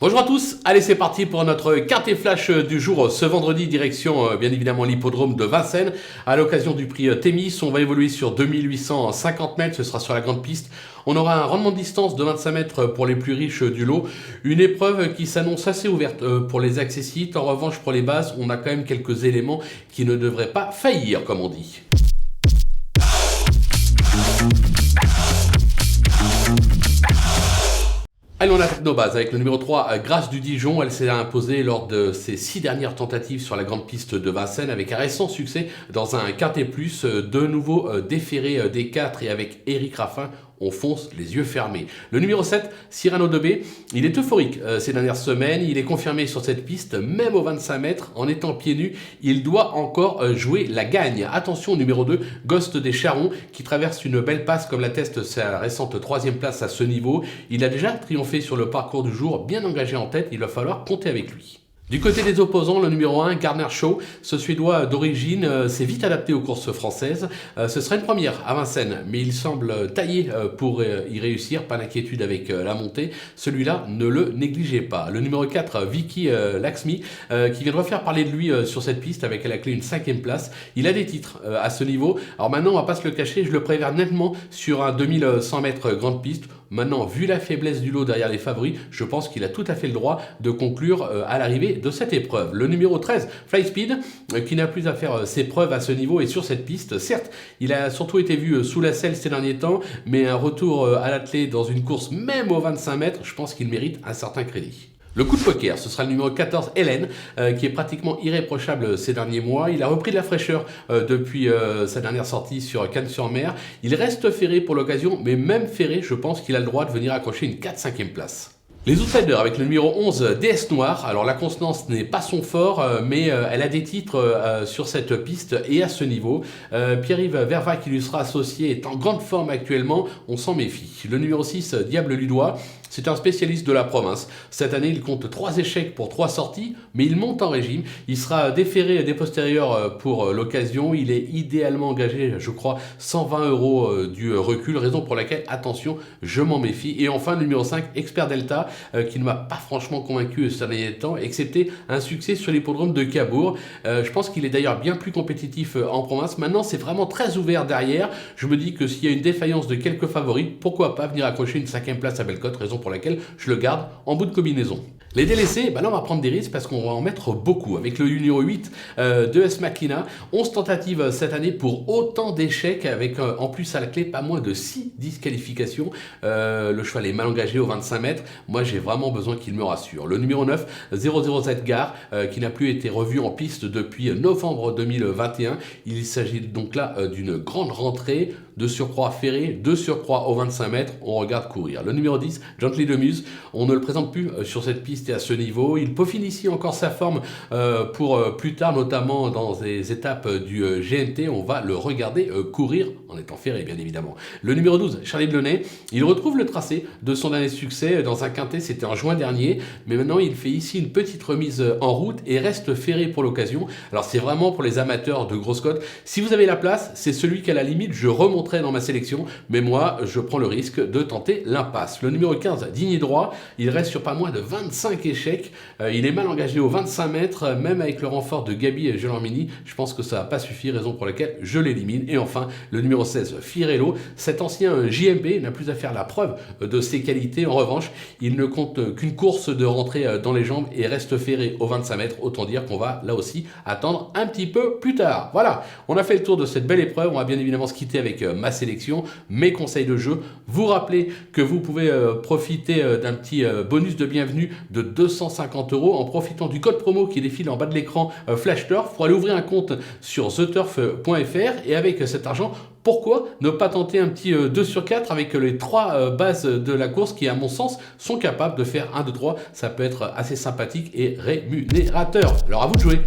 Bonjour à tous, allez c'est parti pour notre quintet flash du jour ce vendredi, direction bien évidemment l'hippodrome de Vincennes. À l'occasion du prix Thémis, on va évoluer sur 2850 mètres, ce sera sur la grande piste. On aura un rendement de distance de 25 mètres pour les plus riches du lot. Une épreuve qui s'annonce assez ouverte pour les accessites. En revanche pour les bases, on a quand même quelques éléments qui ne devraient pas faillir comme on dit. Allez, on attaque nos bases avec le numéro 3, Grâce du Dijon. Elle s'est imposée lors de ses 6 dernières tentatives sur la grande piste de Vincennes avec un récent succès dans un quintet plus. De nouveau déféré des 4 et avec Éric Raffin, on fonce les yeux fermés. Le numéro 7, Cyrano de B, il est euphorique ces dernières semaines. Il est confirmé sur cette piste, même aux 25 mètres, en étant pieds nus. Il doit encore jouer la gagne. Attention au numéro 2, Ghost des Charrons, qui traverse une belle passe comme l'atteste sa récente 3e place à ce niveau. Il a déjà triomphé sur le parcours du jour, bien engagé en tête. Il va falloir compter avec lui. Du côté des opposants, le numéro 1, Gardner Shaw, ce Suédois d'origine, s'est vite adapté aux courses françaises. Ce sera une première à Vincennes, mais il semble taillé pour y réussir. Pas d'inquiétude avec la montée. Celui-là, ne le négligez pas. Le numéro 4, Vicky Laxmi, qui viendra faire parler de lui sur cette piste avec à la clé une 5e place. Il a des titres à ce niveau. Alors maintenant, on va pas se le cacher, je le préfère nettement sur un 2100 mètres grande piste. Maintenant, vu la faiblesse du lot derrière les favoris, je pense qu'il a tout à fait le droit de conclure à l'arrivée de cette épreuve. Le numéro 13, Fly Speed, qui n'a plus à faire ses preuves à ce niveau et sur cette piste. Certes, il a surtout été vu sous la selle ces derniers temps, mais un retour à l'attelé dans une course même aux 25 mètres, je pense qu'il mérite un certain crédit. Le coup de poker, ce sera le numéro 14, Hélène, qui est pratiquement irréprochable ces derniers mois. Il a repris de la fraîcheur depuis sa dernière sortie sur Cannes-sur-Mer. Il reste ferré pour l'occasion, mais même ferré, je pense qu'il a le droit de venir accrocher une 4-5e place. Les outsiders avec le numéro 11, DS Noir. Alors la constance n'est pas son fort, mais elle a des titres sur cette piste et à ce niveau. Pierre-Yves Verva qui lui sera associé est en grande forme actuellement, on s'en méfie. Le numéro 6, Diable Ludois. C'est un spécialiste de la province. Cette année, il compte 3 échecs pour 3 sorties, mais il monte en régime. Il sera déféré des postérieurs pour l'occasion. Il est idéalement engagé, je crois, 120 € du recul, raison pour laquelle, attention, je m'en méfie. Et enfin, le numéro 5, Expert Delta, qui ne m'a pas franchement convaincu ces derniers temps, excepté un succès sur l'hippodrome de Cabourg. Je pense qu'il est d'ailleurs bien plus compétitif en province. Maintenant, c'est vraiment très ouvert derrière. Je me dis que s'il y a une défaillance de quelques favoris, pourquoi pas venir accrocher une 5e place à Bellecote, raison pour laquelle je le garde en bout de combinaison. Les délaissés, là on va prendre des risques parce qu'on va en mettre beaucoup. Avec le numéro 8 de S. Machina, 11 tentatives cette année pour autant d'échecs, avec en plus à la clé pas moins de 6 disqualifications. Le cheval est mal engagé aux 25 mètres. Moi j'ai vraiment besoin qu'il me rassure. Le numéro 9, 00 Edgar, qui n'a plus été revu en piste depuis novembre 2021. Il s'agit donc là d'une grande rentrée, de surcroît ferré, de surcroît aux 25 mètres. On regarde courir. Le numéro 10, Gently de Muse, on ne le présente plus sur cette piste et à ce niveau. Il peaufine ici encore sa forme pour plus tard, notamment dans les étapes du GNT. On va le regarder courir en étant ferré, bien évidemment. Le numéro 12, Charlie Delaunay, il retrouve le tracé de son dernier succès dans un quintet, c'était en juin dernier, mais maintenant il fait ici une petite remise en route et reste ferré pour l'occasion. Alors c'est vraiment pour les amateurs de grosses cotes. Si vous avez la place, c'est celui qu'à la limite je remonterai dans ma sélection, mais moi je prends le risque de tenter l'impasse. Le numéro 15, Digne et Droit, il reste sur pas moins de 25 échecs. Il est mal engagé aux 25 mètres, même avec le renfort de Gabi Gelormini. Je pense que ça va pas suffire, raison pour laquelle je l'élimine. Et enfin, le numéro 16, Firello. Cet ancien JMB n'a plus à faire la preuve de ses qualités. En revanche, il ne compte qu'une course de rentrée dans les jambes et reste ferré aux 25 mètres. Autant dire qu'on va là aussi attendre un petit peu plus tard. Voilà, on a fait le tour de cette belle épreuve. On va bien évidemment se quitter avec ma sélection, mes conseils de jeu. Vous rappelez que vous pouvez profiter d'un petit bonus de bienvenue de 250 € en profitant du code promo qui défile en bas de l'écran Flash Turf pour aller ouvrir un compte sur theturf.fr. Et avec cet argent, pourquoi ne pas tenter un petit 2 sur 4 avec les 3 bases de la course qui, à mon sens, sont capables de faire 1, 2, 3. Ça peut être assez sympathique et rémunérateur. Alors à vous de jouer.